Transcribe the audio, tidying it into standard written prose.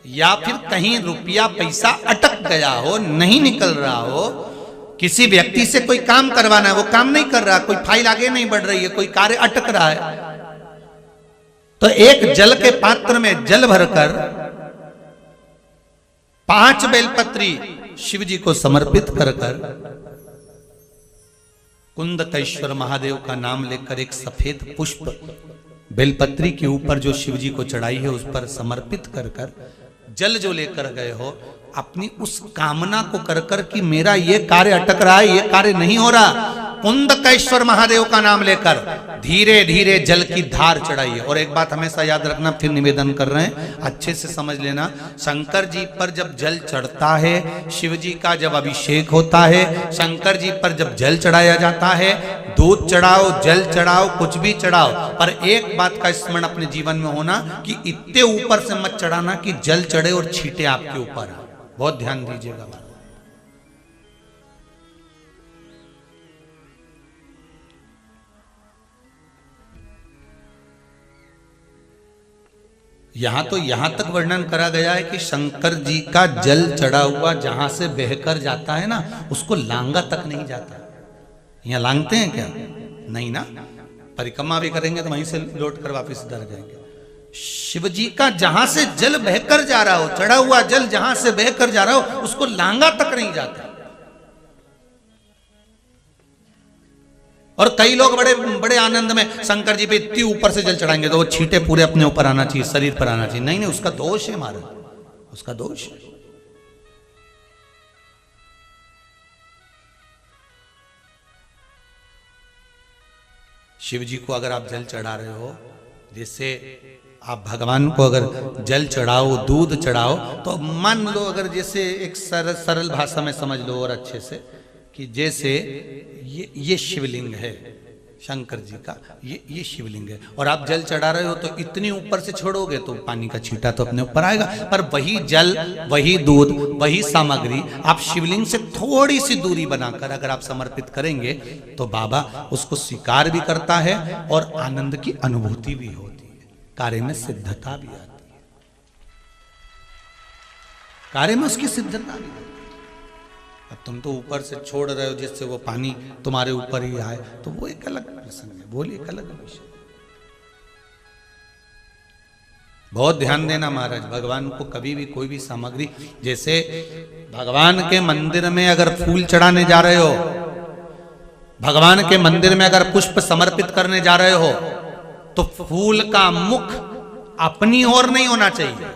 या फिर कहीं रुपया पैसा अटक गया हो, नहीं निकल रहा हो, किसी व्यक्ति से कोई काम करवाना है, वो काम नहीं कर रहा, कोई फाइल आगे नहीं बढ़ रही है, कोई कार्य अटक रहा है, तो एक जल के पात्र में जल भरकर 5 बेलपत्री शिव जी को समर्पित कर कुंदकेश्वर महादेव का नाम लेकर एक सफेद पुष्प बेलपत्री के ऊपर जो शिव जी को चढ़ाई है उस पर समर्पित कर जल जो लेकर गए हो, अपनी उस कामना को कर कि मेरा ये कार्य अटक रहा है, ये कार्य नहीं हो रहा, कुंदकेश्वर महादेव का नाम लेकर धीरे धीरे जल की धार चढ़ाइए। और एक बात हमेशा याद रखना, फिर निवेदन कर रहे हैं, अच्छे से समझ लेना, शंकर जी पर जब जल चढ़ता है, शिव जी का जब अभिषेक होता है, शंकर जी पर जब जल चढ़ाया जाता है, दूध चढ़ाओ, जल चढ़ाओ, कुछ भी चढ़ाओ, पर एक बात का स्मरण अपने जीवन में होना कि इतने ऊपर से मत चढ़ाना कि जल चढ़े और छींटे आपके ऊपर। बहुत ध्यान दीजिएगा। यहां तक वर्णन करा गया है कि शंकर जी का जल चढ़ा हुआ जहां से बहकर जाता है ना, उसको लांगा तक नहीं जाता। यहां लांगते हैं क्या? नहीं ना, परिक्रमा भी करेंगे तो वहीं से लौट कर वापिस इधर जाएंगे। शिव जी का जहां से जल बहकर जा रहा हो, चढ़ा हुआ जल जहां से बहकर जा रहा हो, उसको लांगा तक नहीं जाता। और कई लोग बड़े बड़े आनंद में शंकर जी पे इतनी ऊपर से जल चढ़ाएंगे तो वो छींटे पूरे अपने ऊपर आना चाहिए, शरीर पर आना चाहिए। नहीं नहीं, उसका दोष है महाराज, उसका दोष है। शिव जी को अगर आप जल चढ़ा रहे हो, जैसे आप भगवान को अगर जल चढ़ाओ, दूध चढ़ाओ, तो मान लो अगर जैसे एक सरल भाषा में समझ लो और अच्छे से, कि जैसे ये शिवलिंग है शंकर जी का, ये शिवलिंग है, और आप जल चढ़ा रहे हो तो इतनी ऊपर से छोड़ोगे तो पानी का छींटा तो अपने ऊपर आएगा, पर वही जल, वही दूध, वही सामग्री आप शिवलिंग से थोड़ी सी दूरी बनाकर अगर आप समर्पित करेंगे तो बाबा उसको स्वीकार भी करता है और आनंद की अनुभूति भी होती है, कार्य में सिद्धता भी आती है, कार्य में उसकी सिद्धता भी। अब तुम तो ऊपर से छोड़ रहे हो जिससे वो पानी तुम्हारे ऊपर ही आए, तो वो एक अलग प्रसंग है, बोलिए एक अलग विषय। बहुत ध्यान देना महाराज, भगवान को कभी भी कोई भी सामग्री, जैसे भगवान के मंदिर में अगर फूल चढ़ाने जा रहे हो, भगवान के मंदिर में अगर पुष्प समर्पित करने जा रहे हो, तो फूल का मुख अपनी ओर नहीं होना चाहिए,